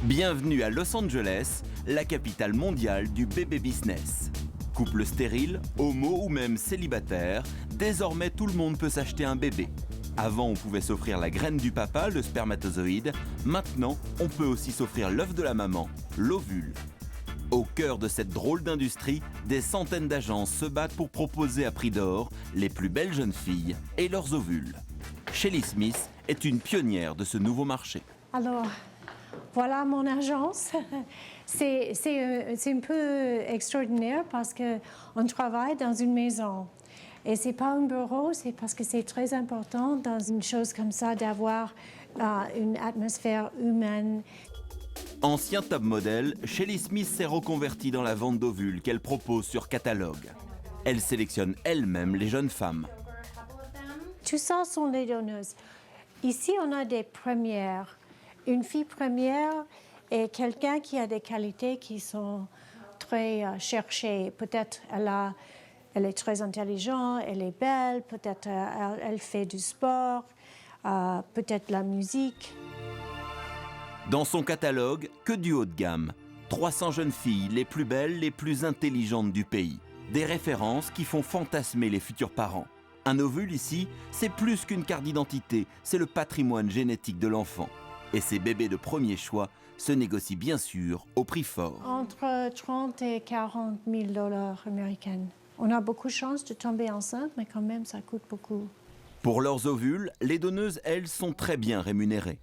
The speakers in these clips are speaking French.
Bienvenue à Los Angeles, la capitale mondiale du bébé business. Couple stérile, homo ou même célibataire, désormais tout le monde peut s'acheter un bébé. Avant, on pouvait s'offrir la graine du papa, le spermatozoïde. Maintenant, on peut aussi s'offrir l'œuf de la maman, l'ovule. Au cœur de cette drôle d'industrie, des centaines d'agences se battent pour proposer à prix d'or les plus belles jeunes filles et leurs ovules. Shelly Smith est une pionnière de ce nouveau marché. Alors, voilà mon agence. C'est un peu extraordinaire parce qu'on travaille dans une maison. Et ce n'est pas un bureau, c'est parce que c'est très important dans une chose comme ça d'avoir une atmosphère humaine. Ancien top modèle, Shelly Smith s'est reconvertie dans la vente d'ovules qu'elle propose sur catalogue. Elle sélectionne elle-même les jeunes femmes. Tout ça sont les donneuses. Ici, on a des premières. Une fille première est quelqu'un qui a des qualités qui sont très cherchées. Peut-être elle est très intelligente, elle est belle, peut-être elle fait du sport, peut-être la musique. Dans son catalogue, que du haut de gamme. 300 jeunes filles, les plus belles, les plus intelligentes du pays. Des références qui font fantasmer les futurs parents. Un ovule ici, c'est plus qu'une carte d'identité, c'est le patrimoine génétique de l'enfant. Et ces bébés de premier choix se négocient bien sûr au prix fort. Entre 30 et 40 000 $ américains. On a beaucoup de chance de tomber enceinte, mais quand même, ça coûte beaucoup. Pour leurs ovules, les donneuses, elles, sont très bien rémunérées.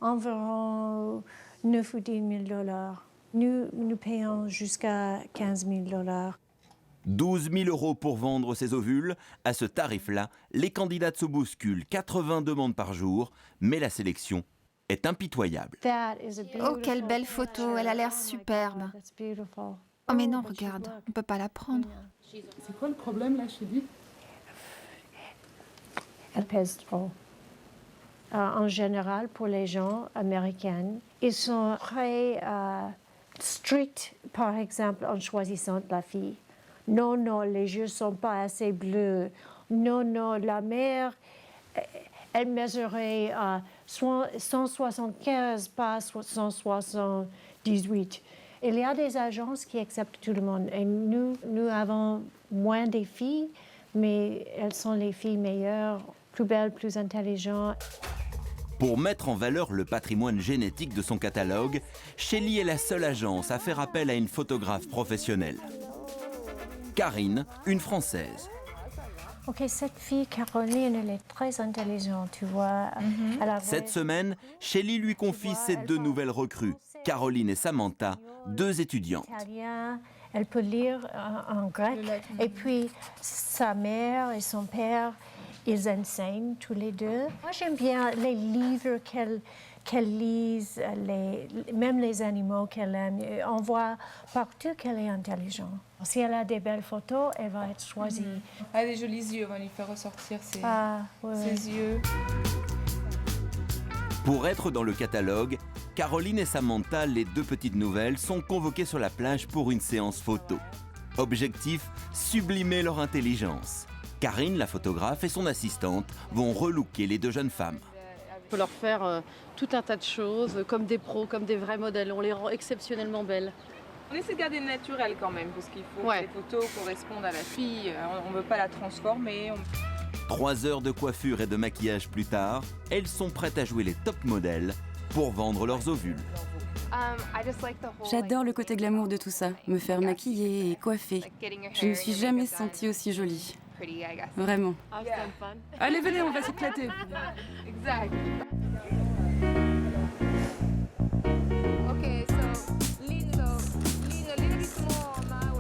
Environ 9 ou 10 000 $. Nous payons jusqu'à 15 000 $. 12 000 € pour vendre ces ovules. À ce tarif-là, les candidates se bousculent, 80 demandes par jour, mais la sélection est impitoyable. Oh, quelle belle photo, elle a l'air superbe. Oh mais non, regarde, on ne peut pas la prendre. C'est quoi le problème là, Shelly? Elle pèse trop. En général, pour les gens américains, ils sont très stricts, par exemple, en choisissant la fille. Non, non, les yeux ne sont pas assez bleus. Non, non, la mère, elle mesurait 175, pas 178. Il y a des agences qui acceptent tout le monde. Et nous avons moins des filles, mais elles sont les filles meilleures, plus belles, plus intelligentes. Pour mettre en valeur le patrimoine génétique de son catalogue, Shelly est la seule agence à faire appel à une photographe professionnelle. Karine, une Française. OK, cette fille, Caroline, elle est très intelligente, tu vois. Cette semaine, Shelly lui confie ses deux nouvelles recrues, Caroline et Samantha, deux étudiantes. Elle peut lire en grec. Et puis, sa mère et son père, ils enseignent tous les deux. Moi, j'aime bien les livres qu'elle lise, même les animaux qu'elle aime. On voit partout qu'elle est intelligente. Si elle a des belles photos, elle va être choisie. Elle a des jolis yeux, on va lui faire ressortir ses yeux. Pour être dans le catalogue, Caroline et Samantha, les deux petites nouvelles, sont convoquées sur la plage pour une séance photo. Objectif, sublimer leur intelligence. Karine, la photographe, et son assistante vont relooker les deux jeunes femmes. On peut leur faire tout un tas de choses, comme des pros, comme des vrais modèles. On les rend exceptionnellement belles. On essaie de garder le naturel quand même, parce qu'il faut que les photos correspondent à la fille. On ne veut pas la transformer. 3 heures de coiffure et de maquillage plus tard, elles sont prêtes à jouer les top modèles pour vendre leurs ovules. J'adore le côté glamour de tout ça, me faire maquiller et coiffer. Je ne me suis jamais sentie aussi jolie. Vraiment. Allez, venez, on va s'éclater. Exact.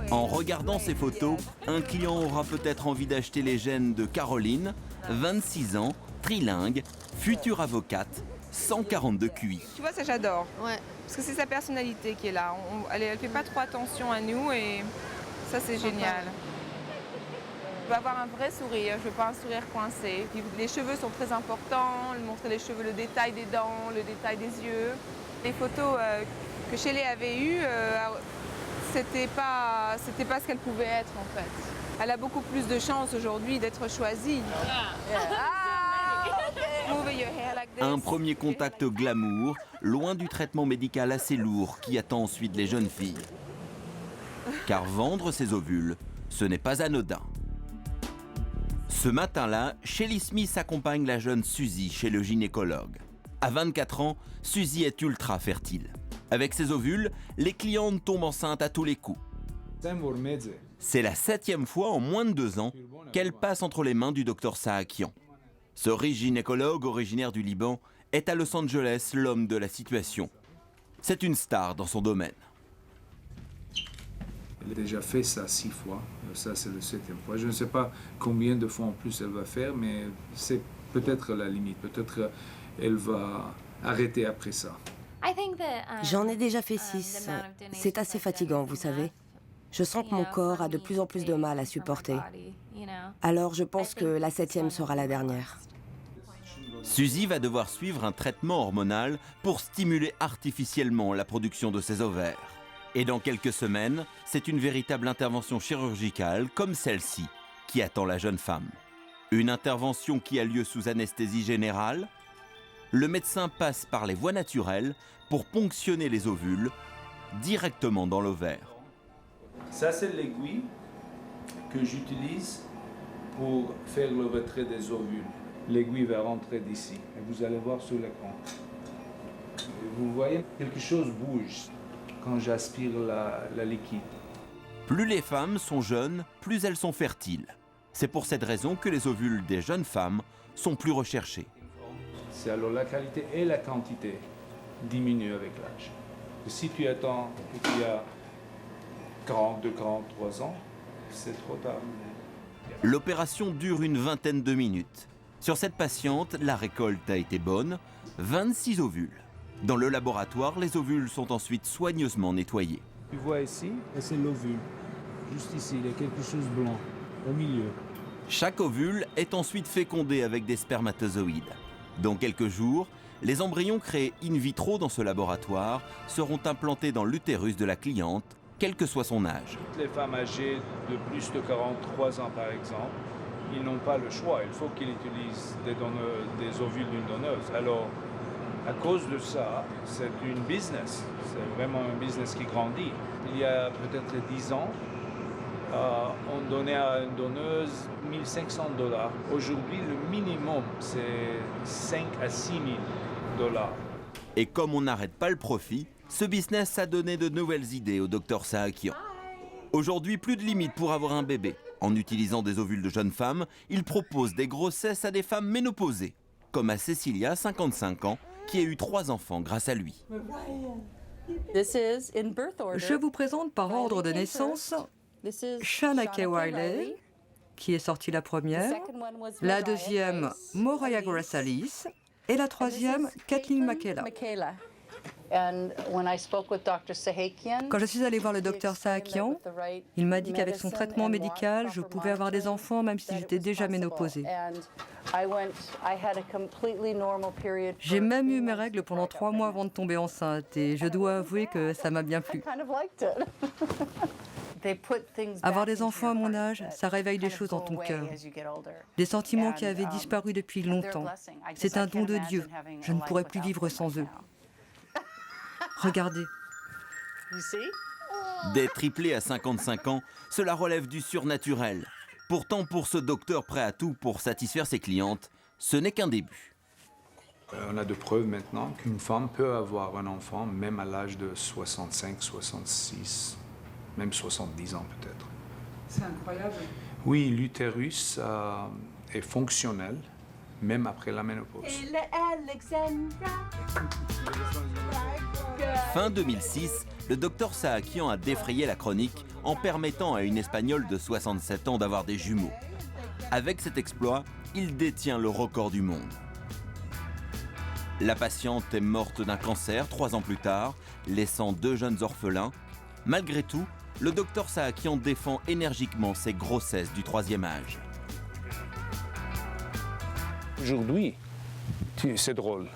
En regardant ces photos, un client aura peut-être envie d'acheter les gènes de Caroline, 26 ans, trilingue, future avocate, 142 QI. Tu vois, ça j'adore. Ouais. Parce que c'est sa personnalité qui est là. Elle fait pas trop attention à nous et ça c'est génial. Je veux avoir un vrai sourire, je veux pas un sourire coincé. Les cheveux sont très importants, montrer les cheveux, le détail des dents, le détail des yeux. Les photos que Shelly avait eues, c'était pas ce qu'elle pouvait être en fait. Elle a beaucoup plus de chances aujourd'hui d'être choisie. Un premier contact glamour, loin du traitement médical assez lourd qui attend ensuite les jeunes filles. Car vendre ses ovules, ce n'est pas anodin. Ce matin-là, Shelly Smith accompagne la jeune Suzy chez le gynécologue. À 24 ans, Suzy est ultra fertile. Avec ses ovules, les clientes tombent enceintes à tous les coups. C'est la 7e fois en moins de 2 ans qu'elle passe entre les mains du docteur Saakian. Ce riche gynécologue originaire du Liban est à Los Angeles l'homme de la situation. C'est une star dans son domaine. Elle a déjà fait ça 6 fois, ça c'est le 7e fois. Je ne sais pas combien de fois en plus elle va faire, mais c'est peut-être la limite. Peut-être elle va arrêter après ça. J'en ai déjà fait 6. C'est assez fatigant, vous savez. Je sens que mon corps a de plus en plus de mal à supporter. Alors je pense que la 7e sera la dernière. Suzy va devoir suivre un traitement hormonal pour stimuler artificiellement la production de ses ovaires. Et dans quelques semaines, c'est une véritable intervention chirurgicale comme celle-ci qui attend la jeune femme. Une intervention qui a lieu sous anesthésie générale. Le médecin passe par les voies naturelles pour ponctionner les ovules directement dans l'ovaire. Ça c'est l'aiguille que j'utilise pour faire le retrait des ovules. L'aiguille va rentrer d'ici et vous allez voir sur l'écran. Vous voyez, quelque chose bouge quand j'aspire la liquide. Plus les femmes sont jeunes, plus elles sont fertiles. C'est pour cette raison que les ovules des jeunes femmes sont plus recherchés. C'est alors la qualité et la quantité diminuent avec l'âge. Si tu attends qu'il y a 42, 43 ans, c'est trop tard. L'opération dure une vingtaine de minutes. Sur cette patiente, la récolte a été bonne, 26 ovules. Dans le laboratoire, les ovules sont ensuite soigneusement nettoyés. Tu vois ici, c'est l'ovule. Juste ici, il y a quelque chose de blanc, au milieu. Chaque ovule est ensuite fécondé avec des spermatozoïdes. Dans quelques jours, les embryons créés in vitro dans ce laboratoire seront implantés dans l'utérus de la cliente, quel que soit son âge. Toutes les femmes âgées de plus de 43 ans, par exemple, ils n'ont pas le choix. Il faut qu'ils utilisent des ovules d'une donneuse. Alors, à cause de ça, c'est une business. C'est vraiment un business qui grandit. Il y a peut-être 10 ans, on donnait à une donneuse $1 500. Aujourd'hui, le minimum, c'est 5 à 6 000 $. Et comme on n'arrête pas le profit, ce business a donné de nouvelles idées au docteur Saakian. Aujourd'hui, plus de limite pour avoir un bébé. En utilisant des ovules de jeunes femmes, il propose des grossesses à des femmes ménopausées, comme à Cecilia, 55 ans, qui a eu 3 enfants grâce à lui. Je vous présente par ordre de naissance Shana K. Wiley, qui est sortie la première, la deuxième Moraya Grace Alice et la troisième Kathleen Makela. Quand je suis allée voir le docteur Saakian, il m'a dit qu'avec son traitement médical, je pouvais avoir des enfants même si j'étais déjà ménopausée. J'ai même eu mes règles pendant 3 mois avant de tomber enceinte et je dois avouer que ça m'a bien plu. Avoir des enfants à mon âge, ça réveille des choses dans ton cœur. Des sentiments qui avaient disparu depuis longtemps. C'est un don de Dieu. Je ne pourrais plus vivre sans eux. Regardez. Des triplés à 55 ans, cela relève du surnaturel. Pourtant, pour ce docteur prêt à tout pour satisfaire ses clientes, ce n'est qu'un début. On a de preuves maintenant qu'une femme peut avoir un enfant même à l'âge de 65, 66, même 70 ans peut-être. C'est incroyable. Oui, l'utérus est fonctionnel même après la ménopause. Fin 2006, le docteur Saakian a défrayé la chronique en permettant à une Espagnole de 67 ans d'avoir des jumeaux. Avec cet exploit, il détient le record du monde. La patiente est morte d'un cancer 3 ans plus tard, laissant 2 jeunes orphelins. Malgré tout, le docteur Saakian défend énergiquement ses grossesses du 3e âge. Aujourd'hui, c'est drôle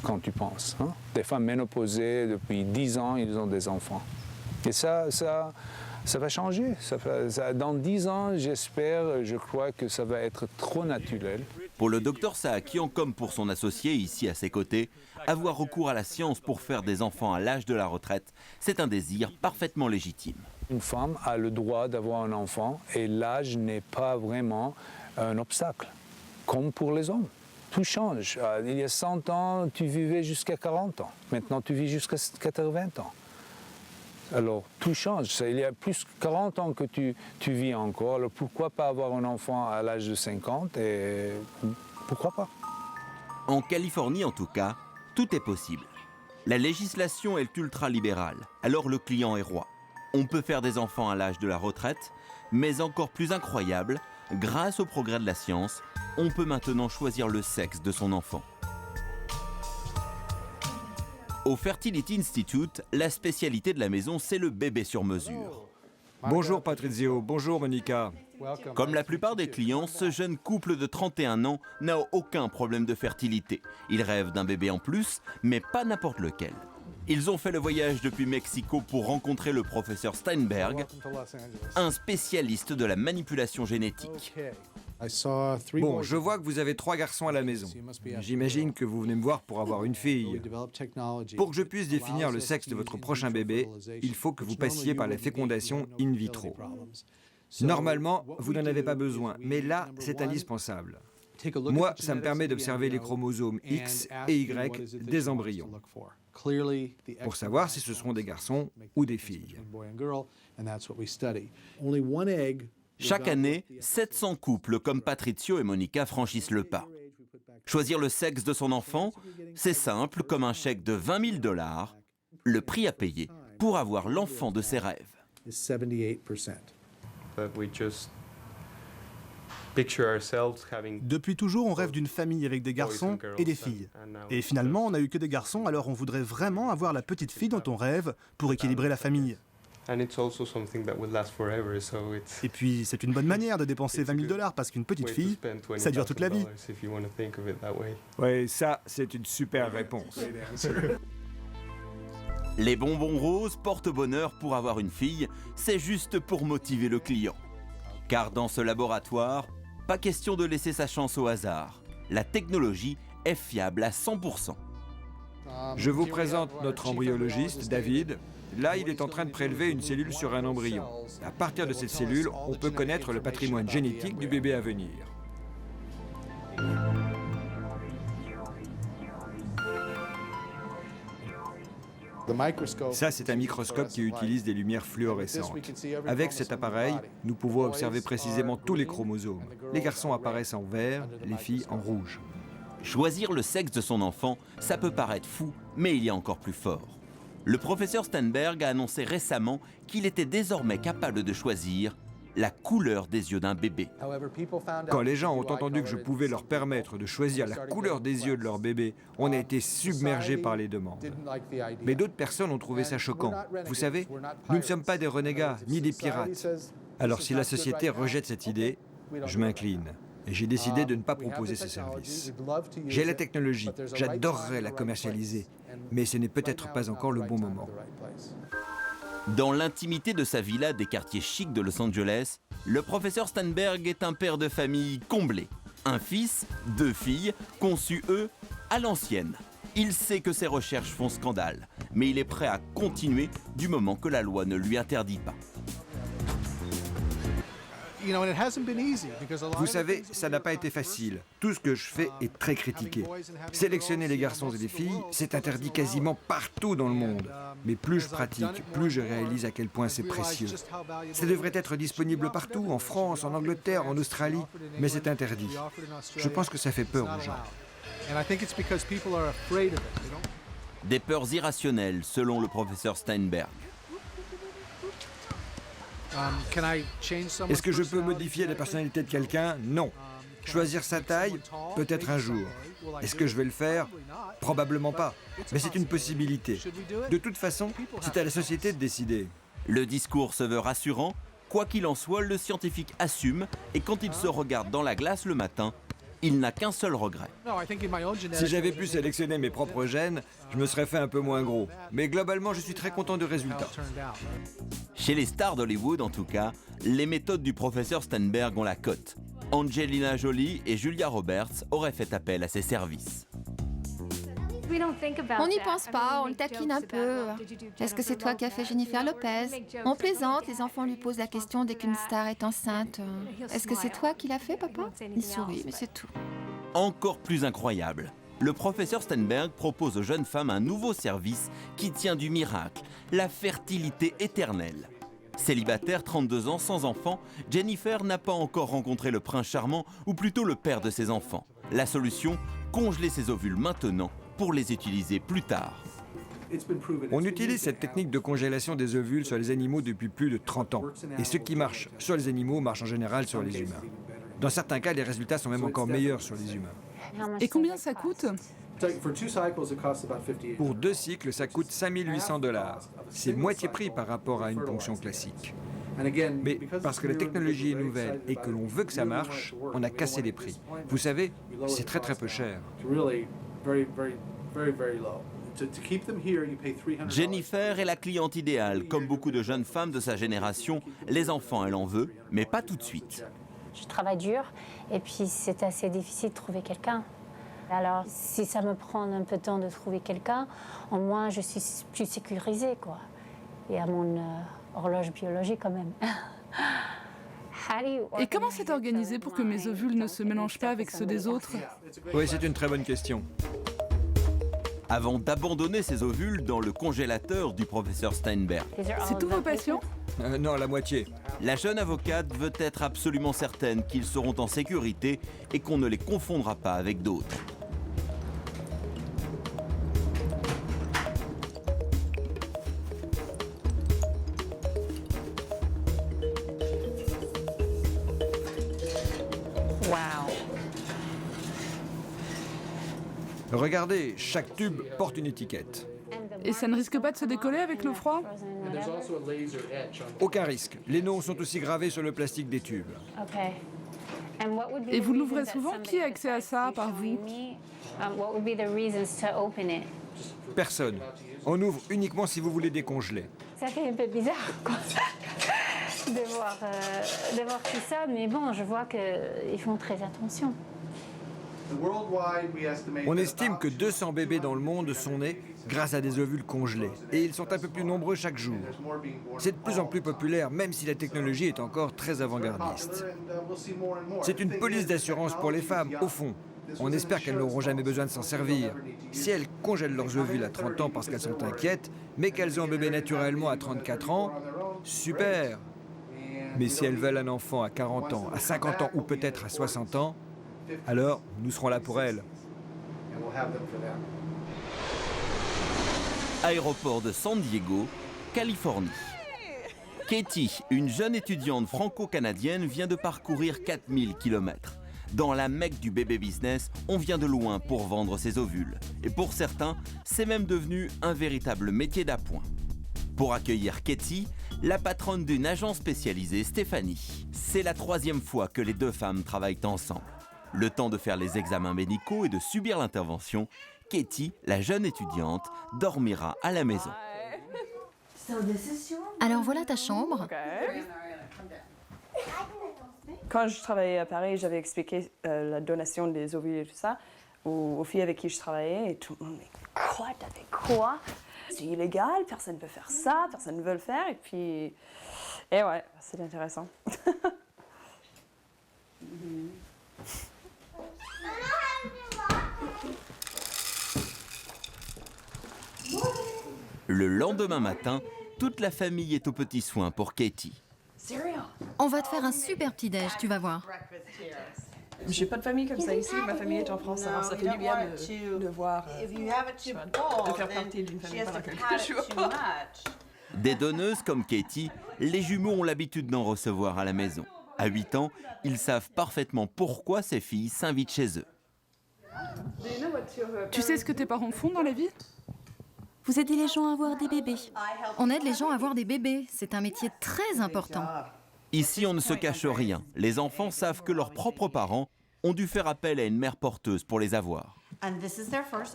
quand tu penses. Hein? Des femmes ménopausées, depuis 10 ans, ils ont des enfants. Et ça va changer. Dans 10 ans, j'espère, je crois que ça va être trop naturel. Pour le docteur Saakian, comme pour son associé ici à ses côtés, avoir recours à la science pour faire des enfants à l'âge de la retraite, c'est un désir parfaitement légitime. Une femme a le droit d'avoir un enfant et l'âge n'est pas vraiment un obstacle, comme pour les hommes. Tout change. Il y a 100 ans, tu vivais jusqu'à 40 ans. Maintenant, tu vis jusqu'à 80 ans. Alors, tout change. Il y a plus de 40 ans que tu vis encore. Alors, pourquoi pas avoir un enfant à l'âge de 50 et pourquoi pas? En Californie, en tout cas, tout est possible. La législation est ultra-libérale, alors le client est roi. On peut faire des enfants à l'âge de la retraite, mais encore plus incroyable, grâce au progrès de la science, on peut maintenant choisir le sexe de son enfant. Au Fertility Institute, la spécialité de la maison, c'est le bébé sur mesure. Bonjour Patrizio, bonjour Monica. Comme la plupart des clients, ce jeune couple de 31 ans n'a aucun problème de fertilité. Il rêve d'un bébé en plus, mais pas n'importe lequel. Ils ont fait le voyage depuis Mexico pour rencontrer le professeur Steinberg, un spécialiste de la manipulation génétique. Bon, je vois que vous avez 3 garçons à la maison. J'imagine que vous venez me voir pour avoir une fille. Pour que je puisse définir le sexe de votre prochain bébé, il faut que vous passiez par la fécondation in vitro. Normalement, vous n'en avez pas besoin, mais là, c'est indispensable. Moi, ça me permet d'observer les chromosomes X et Y des embryons, pour savoir si ce seront des garçons ou des filles. Chaque année, 700 couples comme Patrizio et Monica franchissent le pas. Choisir le sexe de son enfant, c'est simple comme un chèque de $20 000, le prix à payer pour avoir l'enfant de ses rêves. Depuis toujours, on rêve d'une famille avec des garçons et des filles. Et finalement, on n'a eu que des garçons, alors on voudrait vraiment avoir la petite fille dont on rêve pour équilibrer la famille. Et puis, c'est une bonne manière de dépenser $20 000 parce qu'une petite fille, ça dure toute la vie. Oui, ça, c'est une super réponse. Les bonbons roses porte-bonheur pour avoir une fille, c'est juste pour motiver le client. Car dans ce laboratoire, pas question de laisser sa chance au hasard. La technologie est fiable à 100%. Je vous présente notre embryologiste, David. Là, il est en train de prélever une cellule sur un embryon. À partir de cette cellule, on peut connaître le patrimoine génétique du bébé à venir. Ça, c'est un microscope qui utilise des lumières fluorescentes. Avec cet appareil, nous pouvons observer précisément tous les chromosomes. Les garçons apparaissent en vert, les filles en rouge. Choisir le sexe de son enfant, ça peut paraître fou, mais il y a encore plus fort. Le professeur Steinberg a annoncé récemment qu'il était désormais capable de choisir la couleur des yeux d'un bébé. Quand les gens ont entendu que je pouvais leur permettre de choisir la couleur des yeux de leur bébé, on a été submergé par les demandes. Mais d'autres personnes ont trouvé ça choquant. Vous savez, nous ne sommes pas des renégats, ni des pirates. Alors si la société rejette cette idée, je m'incline. Et j'ai décidé de ne pas proposer ces services. J'ai la technologie, j'adorerais la commercialiser, mais ce n'est peut-être pas encore le bon moment. Dans l'intimité de sa villa des quartiers chics de Los Angeles, le professeur Steinberg est un père de famille comblé. Un fils, 2 filles, conçus eux à l'ancienne. Il sait que ses recherches font scandale, mais il est prêt à continuer du moment que la loi ne lui interdit pas. Vous savez, ça n'a pas été facile. Tout ce que je fais est très critiqué. Sélectionner les garçons et les filles, c'est interdit quasiment partout dans le monde. Mais plus je pratique, plus je réalise à quel point c'est précieux. Ça devrait être disponible partout, en France, en Angleterre, en Australie, mais c'est interdit. Je pense que ça fait peur aux gens. Des peurs irrationnelles, selon le professeur Steinberg. Est-ce que je peux modifier la personnalité de quelqu'un? Non. Choisir sa taille? Peut-être un jour. Est-ce que je vais le faire? Probablement pas. Mais c'est une possibilité. De toute façon, c'est à la société de décider. Le discours se veut rassurant. Quoi qu'il en soit, le scientifique assume et quand il se regarde dans la glace le matin, il n'a qu'un seul regret. Si j'avais pu sélectionner mes propres gènes, je me serais fait un peu moins gros. Mais globalement, je suis très content du résultat. Chez les stars d'Hollywood, en tout cas, les méthodes du professeur Steinberg ont la cote. Angelina Jolie et Julia Roberts auraient fait appel à ses services. On n'y pense pas, on le taquine un peu. Est-ce que c'est toi qui as fait Jennifer Lopez? On plaisante, les enfants lui posent la question dès qu'une star est enceinte. Est-ce que c'est toi qui l'as fait, papa? Il sourit, mais c'est tout. Encore plus incroyable, le professeur Steinberg propose aux jeunes femmes un nouveau service qui tient du miracle, la fertilité éternelle. Célibataire, 32 ans, sans enfant, Jennifer n'a pas encore rencontré le prince charmant, ou plutôt le père de ses enfants. La solution, congeler ses ovules maintenant pour les utiliser plus tard. On utilise cette technique de congélation des ovules sur les animaux depuis plus de 30 ans. Et ce qui marche sur les animaux marche en général sur les humains. Dans certains cas, les résultats sont même encore meilleurs sur les humains. Et combien ça coûte? Pour 2 cycles, ça coûte 5 800 $. C'est moitié prix par rapport à une ponction classique. Mais parce que la technologie est nouvelle et que l'on veut que ça marche, on a cassé les prix. Vous savez, c'est très très peu cher. Jennifer est la cliente idéale. Comme beaucoup de jeunes femmes de sa génération, les enfants, elle en veut, mais pas tout de suite. Je travaille dur et puis c'est assez difficile de trouver quelqu'un. Alors si ça me prend un peu de temps de trouver quelqu'un, au moins je suis plus sécurisée, quoi. Et à mon horloge biologique quand même. Et comment c'est organisé pour que mes ovules ne se mélangent pas avec ceux des autres? Oui, c'est une très bonne question. Avant d'abandonner ses ovules dans le congélateur du professeur Steinberg. C'est tous vos patients? Non, la moitié. La jeune avocate veut être absolument certaine qu'ils seront en sécurité et qu'on ne les confondra pas avec d'autres. Regardez, chaque tube porte une étiquette. Et ça ne risque pas de se décoller avec le froid? Aucun risque. Les noms sont aussi gravés sur le plastique des tubes. Et vous l'ouvrez souvent? Qui a accès à ça, par vous? Personne. On ouvre uniquement si vous voulez décongeler. Ça fait un peu bizarre, quoi. de voir tout ça, mais bon, je vois qu'ils font très attention. On estime que 200 bébés dans le monde sont nés grâce à des ovules congelés. Et ils sont un peu plus nombreux chaque jour. C'est de plus en plus populaire, même si la technologie est encore très avant-gardiste. C'est une police d'assurance pour les femmes, au fond. On espère qu'elles n'auront jamais besoin de s'en servir. Si elles congèlent leurs ovules à 30 ans parce qu'elles sont inquiètes, mais qu'elles ont un bébé naturellement à 34 ans, super! Mais si elles veulent un enfant à 40 ans, à 50 ans ou peut-être à 60 ans, alors nous serons là pour elles. Aéroport de San Diego, Californie. Katie, une jeune étudiante franco-canadienne, vient de parcourir 4000 km. Dans la Mecque du bébé business, on vient de loin pour vendre ses ovules. Et pour certains, c'est même devenu un véritable métier d'appoint. Pour accueillir Katie, la patronne d'une agence spécialisée, Stéphanie. C'est la 3e fois que les deux femmes travaillent ensemble. Le temps de faire les examens médicaux et de subir l'intervention, Katie, la jeune étudiante, dormira à la maison. Alors voilà ta chambre. Quand je travaillais à Paris, j'avais expliqué la donation des ovules et tout ça aux filles avec qui je travaillais. Et tout le monde me dit « Quoi? T'avais quoi? C'est illégal, personne ne peut faire ça, personne ne veut le faire. » Et puis, et ouais, c'est intéressant. Le lendemain matin, toute la famille est aux petits soins pour Katie. On va te faire un super petit-déj, tu vas voir. J'ai pas de famille comme ça ici, ma famille est en France, alors ça fait du bien de voir, de faire partie d'une famille pendant quelques jours. Des donneuses comme Katie, les jumeaux ont l'habitude d'en recevoir à la maison. À 8 ans, ils savent parfaitement pourquoi ces filles s'invitent chez eux. Tu sais ce que tes parents font dans la vie? Vous aidez les gens à avoir des bébés. On aide les gens à avoir des bébés. C'est un métier très important. Ici, on ne se cache rien. Les enfants savent que leurs propres parents ont dû faire appel à une mère porteuse pour les avoir.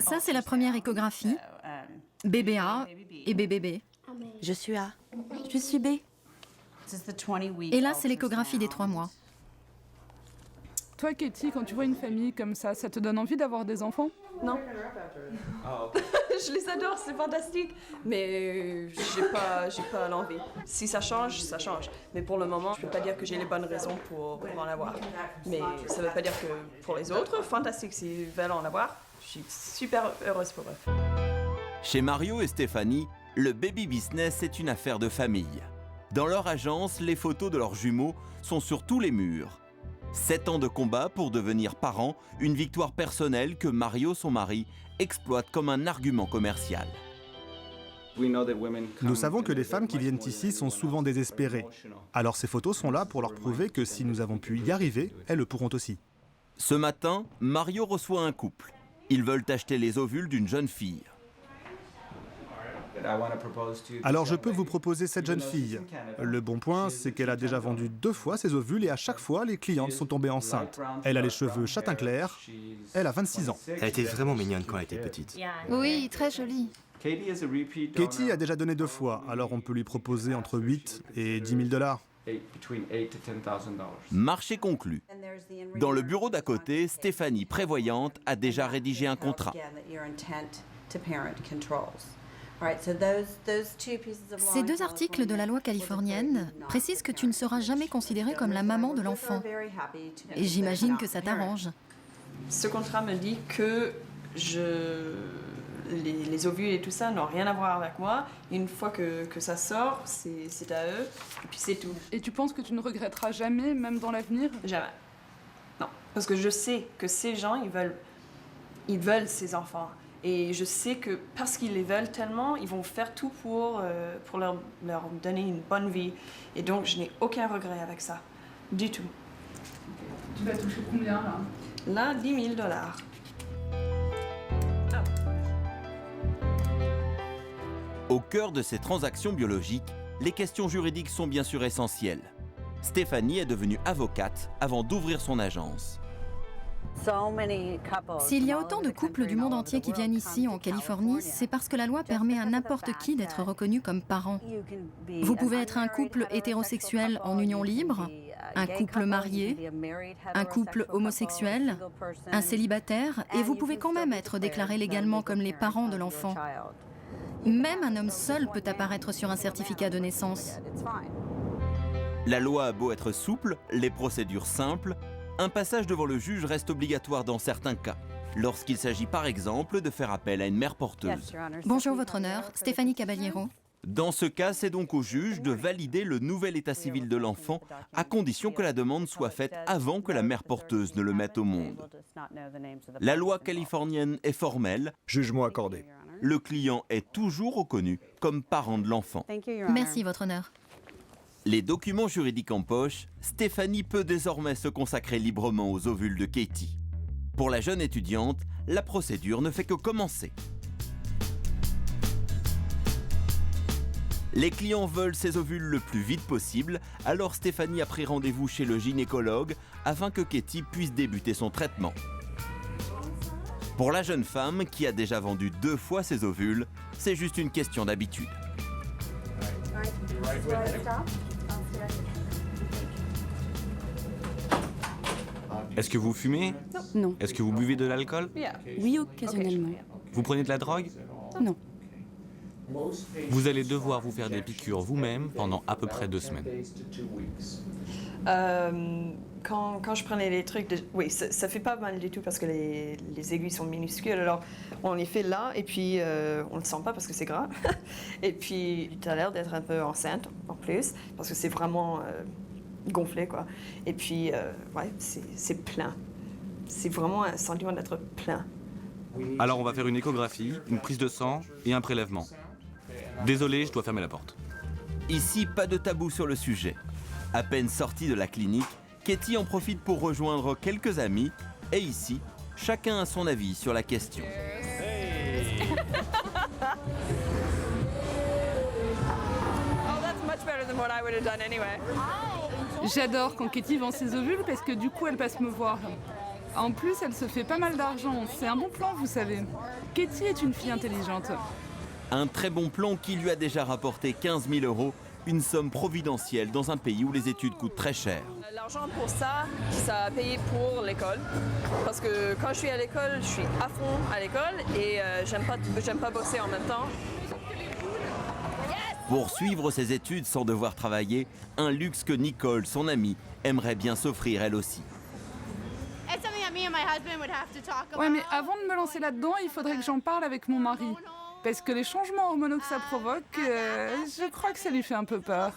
Ça, c'est la première échographie. Bébé A et bébé B. Je suis A. Je suis B. Et là, c'est l'échographie des 3 mois. Toi, Katie, quand tu vois une famille comme ça te donne envie d'avoir des enfants? Non. Je les adore, c'est fantastique. Mais j'ai pas l'envie. Si ça change, ça change. Mais pour le moment, je peux pas dire que j'ai les bonnes raisons pour en avoir. Mais ça veut pas dire que pour les autres, fantastique, s'ils veulent en avoir, je suis super heureuse pour eux. Chez Mario et Stéphanie, le baby business est une affaire de famille. Dans leur agence, les photos de leurs jumeaux sont sur tous les murs. 7 ans de combat pour devenir parent, une victoire personnelle que Mario, son mari, exploite comme un argument commercial. Nous savons que les femmes qui viennent ici sont souvent désespérées. Alors ces photos sont là pour leur prouver que si nous avons pu y arriver, elles le pourront aussi. Ce matin, Mario reçoit un couple. Ils veulent acheter les ovules d'une jeune fille. Alors je peux vous proposer cette jeune fille. Le bon point, c'est qu'elle a déjà vendu 2 fois ses ovules et à chaque fois, les clientes sont tombées enceintes. Elle a les cheveux châtain clair, elle a 26 ans. Elle était vraiment mignonne quand elle était petite. Oui, très jolie. Katie a déjà donné 2 fois, alors on peut lui proposer entre 8 et 10 000 $. Marché conclu. Dans le bureau d'à côté, Stéphanie, prévoyante, a déjà rédigé un contrat. Ces 2 articles de la loi californienne précisent que tu ne seras jamais considérée comme la maman de l'enfant. Et j'imagine que ça t'arrange. Ce contrat me dit que les ovules et tout ça n'ont rien à voir avec moi. Une fois que ça sort, c'est à eux, et puis c'est tout. Et tu penses que tu ne regretteras jamais, même dans l'avenir? Jamais. Non, parce que je sais que ces gens, ils veulent ces enfants. Et je sais que parce qu'ils les veulent tellement, ils vont faire tout pour leur donner une bonne vie. Et donc, je n'ai aucun regret avec ça. Du tout. Tu vas toucher combien, là? Là, 10 000 $. Au cœur de ces transactions biologiques, les questions juridiques sont bien sûr essentielles. Stéphanie est devenue avocate avant d'ouvrir son agence. S'il y a autant de couples du monde entier qui viennent ici, en Californie, c'est parce que la loi permet à n'importe qui d'être reconnu comme parent. Vous pouvez être un couple hétérosexuel en union libre, un couple marié, un couple homosexuel, un célibataire, et vous pouvez quand même être déclaré légalement comme les parents de l'enfant. Même un homme seul peut apparaître sur un certificat de naissance. La loi a beau être souple, les procédures simples, un passage devant le juge reste obligatoire dans certains cas, lorsqu'il s'agit par exemple de faire appel à une mère porteuse. Bonjour, Votre Honneur, Stéphanie Caballero. Dans ce cas, c'est donc au juge de valider le nouvel état civil de l'enfant, à condition que la demande soit faite avant que la mère porteuse ne le mette au monde. La loi californienne est formelle. Jugement accordé. Le client est toujours reconnu comme parent de l'enfant. Merci, Votre Honneur. Les documents juridiques en poche, Stéphanie peut désormais se consacrer librement aux ovules de Katie. Pour la jeune étudiante, la procédure ne fait que commencer. Les clients veulent ces ovules le plus vite possible, alors Stéphanie a pris rendez-vous chez le gynécologue afin que Katie puisse débuter son traitement. Pour la jeune femme, qui a déjà vendu 2 fois ses ovules, c'est juste une question d'habitude. Est-ce que vous fumez? Non. Est-ce que vous buvez de l'alcool? Oui, occasionnellement. Vous prenez de la drogue? Non. Vous allez devoir vous faire des piqûres vous-même pendant à peu près 2 semaines. Quand je prenais les trucs, oui, ça fait pas mal du tout parce que les aiguilles sont minuscules. Alors, on les fait là et puis on ne le sent pas parce que c'est gras. Et puis, tu as l'air d'être un peu enceinte en plus parce que c'est vraiment gonflé, quoi. Et puis, ouais, c'est plein. C'est vraiment un sentiment d'être plein. Alors, on va faire une échographie, une prise de sang et un prélèvement. Désolé, je dois fermer la porte. Ici, pas de tabou sur le sujet. À peine sortie de la clinique, Katie en profite pour rejoindre quelques amis. Et ici, chacun a son avis sur la question. J'adore quand Katie vend ses ovules parce que du coup, elle passe me voir. En plus, elle se fait pas mal d'argent. C'est un bon plan, vous savez. Katie est une fille intelligente. Un très bon plan qui lui a déjà rapporté 15 000 € une somme providentielle dans un pays où les études coûtent très cher. L'argent pour ça a payé pour l'école. Parce que quand je suis à l'école, je suis à fond à l'école et j'aime pas bosser en même temps. Pour suivre ses études sans devoir travailler, un luxe que Nicole, son amie, aimerait bien s'offrir elle aussi. Ouais, mais avant de me lancer là-dedans, il faudrait que j'en parle avec mon mari. Parce que les changements hormonaux que ça provoque, je crois que ça lui fait un peu peur.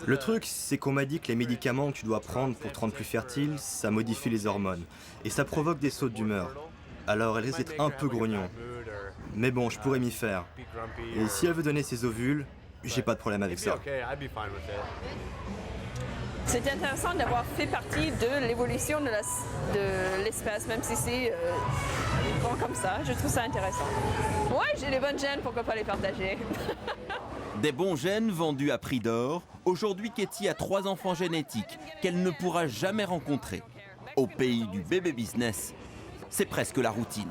Le truc, c'est qu'on m'a dit que les médicaments que tu dois prendre pour te rendre plus fertile, ça modifie les hormones. Et ça provoque des sautes d'humeur. Alors elle risque d'être un peu grognon. Mais bon, je pourrais m'y faire. Et si elle veut donner ses ovules, j'ai pas de problème avec ça. C'est intéressant d'avoir fait partie de l'évolution de l'espèce, même si c'est grand comme ça. Je trouve ça intéressant. Ouais, j'ai les bonnes gènes, pourquoi pas les partager? Des bons gènes vendus à prix d'or. Aujourd'hui, Katie a 3 enfants génétiques qu'elle ne pourra jamais rencontrer. Au pays du bébé business, c'est presque la routine.